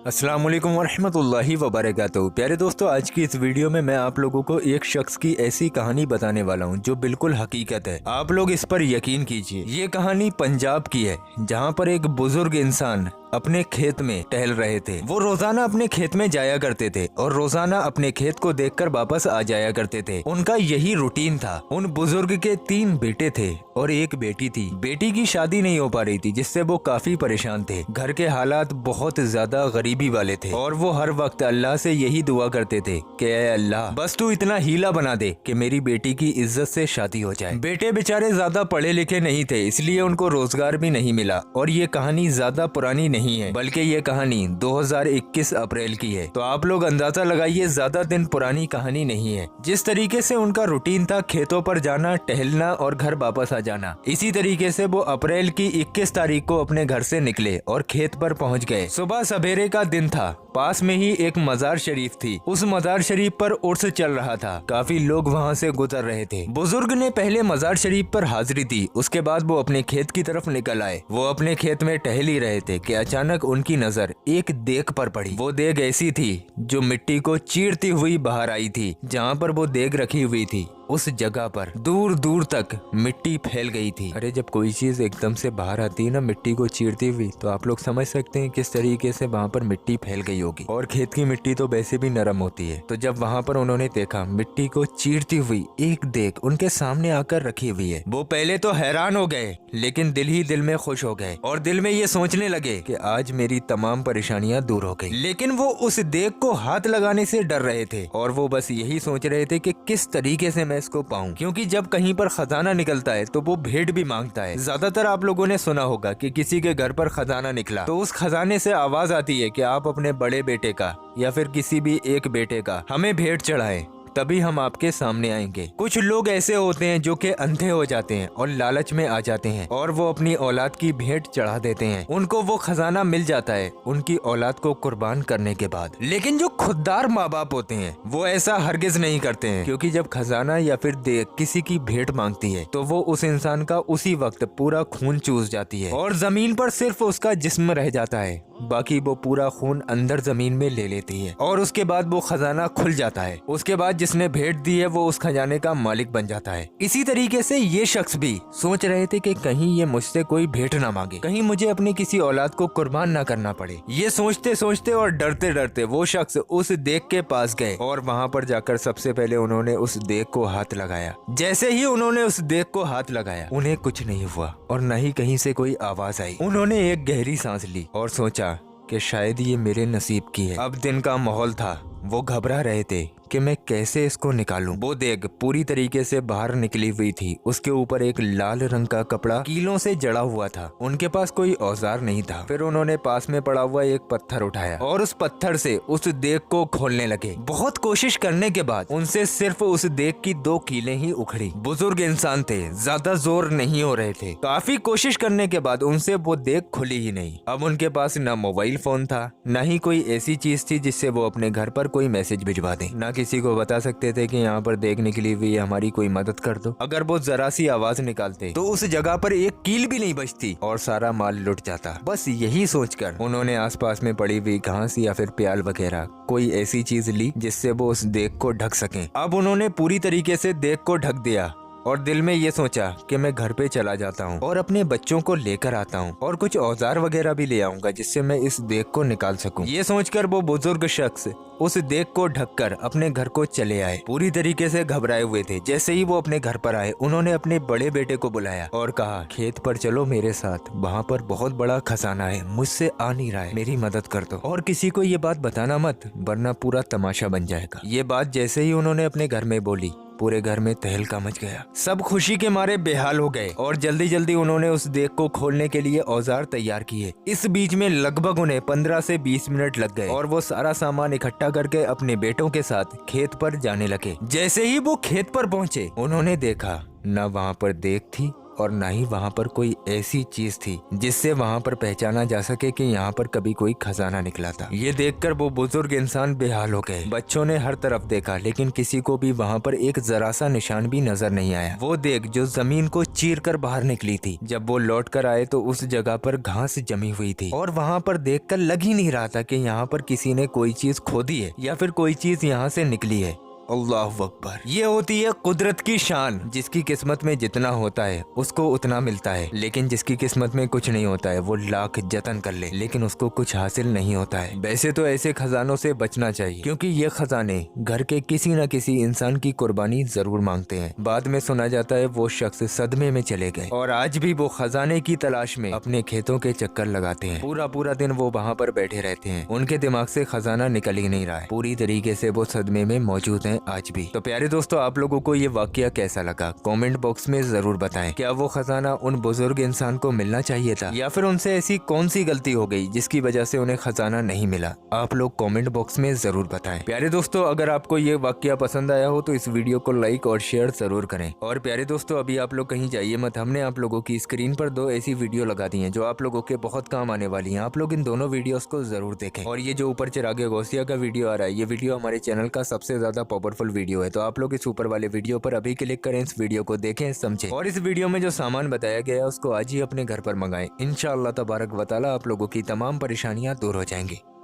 अस्सलाम वालेकुम वरहमतुल्लाहि वबरकातुहू। प्यारे दोस्तों, आज की इस वीडियो में मैं आप लोगों को एक शख्स की ऐसी कहानी बताने वाला हूं जो बिल्कुल हकीकत है। आप लोग इस पर यकीन कीजिए। ये कहानी पंजाब की है, जहां पर एक बुजुर्ग इंसान अपने खेत में टहल रहे थे। वो रोजाना अपने खेत में जाया करते थे और रोजाना अपने खेत को देखकर वापस आ जाया करते थे। उनका यही रूटीन था। उन बुजुर्ग के 3 बेटे थे और एक बेटी थी। बेटी की शादी नहीं हो पा रही थी, जिससे वो काफी परेशान थे। घर के हालात बहुत ज्यादा गरीबी वाले थे और वो हर वक्त अल्लाह से यही दुआ करते थे कि ऐ अल्लाह, बस तू इतना हीला बना दे कि मेरी बेटी की इज्जत से शादी हो जाए। बेटे बेचारे ज्यादा पढ़े लिखे नहीं थे, इसलिए उनको रोजगार भी नहीं मिला। और ये कहानी ज्यादा पुरानी नहीं है, बल्कि ये कहानी 2021 अप्रैल की है। तो आप लोग अंदाजा लगाइए, ज्यादा दिन पुरानी कहानी नहीं है। जिस तरीके से उनका रूटीन था, खेतों पर जाना, टहलना और घर वापस आ जाना, इसी तरीके से वो अप्रैल की 21 तारीख को अपने घर से निकले और खेत पर पहुंच गए। सुबह सवेरे का दिन था। पास में ही एक मजार शरीफ थी। उस मजार शरीफ पर उर्स चल रहा था। काफी लोग वहां से गुजर रहे थे। बुजुर्ग ने पहले मजार शरीफ पर हाजिरी दी, उसके बाद वो अपने खेत की तरफ निकल आए। वो अपने खेत में टहल ही रहे थे कि अचानक उनकी नजर एक देग पर पड़ी। वो देग ऐसी थी जो मिट्टी को चीरती हुई बाहर आई थी। जहाँ पर वो देग रखी हुई थी, उस जगह पर दूर दूर तक मिट्टी फैल गई थी। अरे, जब कोई चीज एकदम से बाहर आती है ना मिट्टी को चीरती हुई, तो आप लोग समझ सकते हैं किस तरीके से वहाँ पर मिट्टी फैल गई होगी। और खेत की मिट्टी तो वैसे भी नरम होती है। तो जब वहाँ पर उन्होंने देखा मिट्टी को चीरती हुई एक देग उनके सामने आकर रखी हुई है, वो पहले तो हैरान हो गए, लेकिन दिल ही दिल में खुश हो गए और दिल में ये सोचने लगे कि आज मेरी तमाम परेशानियां दूर हो गई। लेकिन वो उस देग को हाथ लगाने से डर रहे थे और वो बस यही सोच रहे थे कि किस तरीके से मैं इसको पाऊं, क्योंकि जब कहीं पर खजाना निकलता है तो वो भेंट भी मांगता है। ज्यादातर आप लोगों ने सुना होगा कि किसी के घर पर खजाना निकला तो उस खजाने से आवाज आती है कि आप अपने बड़े बेटे का या फिर किसी भी एक बेटे का हमें भेंट चढ़ाएं, तभी हम आपके सामने आएंगे। कुछ लोग ऐसे होते हैं जो कि अंधे हो जाते हैं और लालच में आ जाते हैं और वो अपनी औलाद की भेंट चढ़ा देते हैं। उनको वो खजाना मिल जाता है उनकी औलाद को कुर्बान करने के बाद। लेकिन जो खुददार माँ बाप होते हैं वो ऐसा हरगिज नहीं करते हैं, क्योंकि जब खजाना या फिर देग किसी की भेंट मांगती है तो वो उस इंसान का उसी वक्त पूरा खून चूस जाती है और जमीन पर सिर्फ उसका जिस्म रह जाता है। बाकी वो पूरा खून अंदर जमीन में ले लेती है और उसके बाद वो खजाना खुल जाता है। उसके बाद जिसने भेंट दी है वो उस खजाने का मालिक बन जाता है। इसी तरीके से ये शख्स भी सोच रहे थे कि कहीं ये मुझसे कोई भेंट ना मांगे, कहीं मुझे अपनी किसी औलाद को कुर्बान ना करना पड़े। ये सोचते सोचते और डरते डरते वो शख्स उस देग के पास गए और वहाँ पर जाकर सबसे पहले उन्होंने उस देग को हाथ लगाया। जैसे ही उन्होंने उस देग को हाथ लगाया, उन्हें कुछ नहीं हुआ और न ही कहीं से कोई आवाज आई। उन्होंने एक गहरी सांस ली और सोचा कि शायद ये मेरे नसीब की है। अब दिन का माहौल था, वो घबरा रहे थे कि मैं कैसे इसको निकालूं। वो देग पूरी तरीके से बाहर निकली हुई थी। उसके ऊपर एक लाल रंग का कपड़ा कीलों से जड़ा हुआ था। उनके पास कोई औजार नहीं था। फिर उन्होंने पास में पड़ा हुआ एक पत्थर उठाया और उस पत्थर से उस देग को खोलने लगे। बहुत कोशिश करने के बाद उनसे सिर्फ उस देग की 2 कीलें ही उखड़ी। बुजुर्ग इंसान थे, ज्यादा जोर नहीं हो रहे थे। काफी कोशिश करने के बाद उनसे वो देग खुली ही नहीं। अब उनके पास न मोबाइल फोन था, न ही कोई ऐसी चीज थी जिससे वो अपने घर पर कोई मैसेज भिजवा दें। न किसी को बता सकते थे कि यहाँ पर देग निकली हुई है, हमारी कोई मदद कर दो। अगर वो जरा सी आवाज निकालते तो उस जगह पर एक कील भी नहीं बचती और सारा माल लुट जाता। बस यही सोचकर उन्होंने आसपास में पड़ी हुई घास या फिर प्याल वगैरह कोई ऐसी चीज ली जिससे वो उस देग को ढक सकें। अब उन्होंने पूरी तरीके से देग को ढक दिया और दिल में ये सोचा कि मैं घर पे चला जाता हूँ और अपने बच्चों को लेकर आता हूँ और कुछ औजार वगैरह भी ले आऊंगा जिससे मैं इस देग को निकाल सकूं। ये सोचकर वो बुजुर्ग शख्स उस देग को ढककर अपने घर को चले आए। पूरी तरीके से घबराए हुए थे। जैसे ही वो अपने घर पर आए, उन्होंने अपने बड़े बेटे को बुलाया और कहा, खेत पर चलो मेरे साथ, वहाँ पर बहुत बड़ा खजाना है, मुझसे आ नहीं रहा है, मेरी मदद कर दो और किसी को ये बात बताना मत, वरना पूरा तमाशा बन जाएगा। ये बात जैसे ही उन्होंने अपने घर में बोली, पूरे घर में तहलका मच गया। सब खुशी के मारे बेहाल हो गए और जल्दी जल्दी उन्होंने उस देग को खोलने के लिए औजार तैयार किए। इस बीच में लगभग उन्हें 15 से 20 मिनट लग गए और वो सारा सामान इकट्ठा करके अपने बेटों के साथ खेत पर जाने लगे। जैसे ही वो खेत पर पहुंचे, उन्होंने देखा न वहाँ पर देग थी और ना ही वहाँ पर कोई ऐसी चीज थी जिससे वहाँ पर पहचाना जा सके कि यहाँ पर कभी कोई खजाना निकला था। ये देखकर वो बुजुर्ग इंसान बेहाल हो गए। बच्चों ने हर तरफ देखा लेकिन किसी को भी वहाँ पर एक जरा सा निशान भी नजर नहीं आया। वो देख जो जमीन को चीर कर बाहर निकली थी। जब वो लौट कर आए तो उस जगह पर घास जमी हुई थी और वहाँ पर देखकर लग ही नहीं रहा था कि यहाँ पर किसी ने कोई चीज खोदी है या फिर कोई चीज यहाँ से निकली है। अल्लाह अकबर। ये होती है कुदरत की शान। जिसकी किस्मत में जितना होता है उसको उतना मिलता है, लेकिन जिसकी किस्मत में कुछ नहीं होता है वो लाख जतन कर ले लेकिन उसको कुछ हासिल नहीं होता है। वैसे तो ऐसे खजानों से बचना चाहिए क्योंकि ये खजाने घर के किसी न किसी इंसान की कुर्बानी जरूर मांगते हैं। बाद में सुना जाता है वो शख्स सदमे में चले गए और आज भी वो खजाने की तलाश में अपने खेतों के चक्कर लगाते हैं। पूरा पूरा दिन वो वहाँ पर बैठे रहते हैं। उनके दिमाग से खजाना निकल ही नहीं रहा है। पूरी तरीके से वो सदमे में मौजूद है आज भी। तो प्यारे दोस्तों, आप लोगों को ये वाकया कैसा लगा कमेंट बॉक्स में जरूर बताएं। क्या वो खजाना उन बुजुर्ग इंसान को मिलना चाहिए था या फिर उनसे ऐसी कौन सी गलती हो गई जिसकी वजह से उन्हें खजाना नहीं मिला? आप लोग कमेंट बॉक्स में जरूर बताएं। प्यारे दोस्तों, अगर आपको ये वाकया पसंद आया हो तो इस वीडियो को लाइक और शेयर जरूर करें। और प्यारे दोस्तों, अभी आप लोग कहीं जाइए मत। हमने आप लोगों की स्क्रीन पर 2 ऐसी वीडियो लगा दी है जो आप लोगों के बहुत काम आने वाली है। आप लोग इन दोनों वीडियोस को जरूर देखें। और ये जो ऊपर चिरागे गौसिया का वीडियो आ रहा है, ये वीडियो हमारे चैनल का सबसे ज्यादा पावरफुल वीडियो है। तो आप लोग इस ऊपर वाले वीडियो पर अभी क्लिक करें, इस वीडियो को देखें, समझें और इस वीडियो में जो सामान बताया गया है उसको आज ही अपने घर पर मंगाएं। इंशाअल्लाह तबारक व तआला आप लोगों की तमाम परेशानियां दूर हो जाएंगी।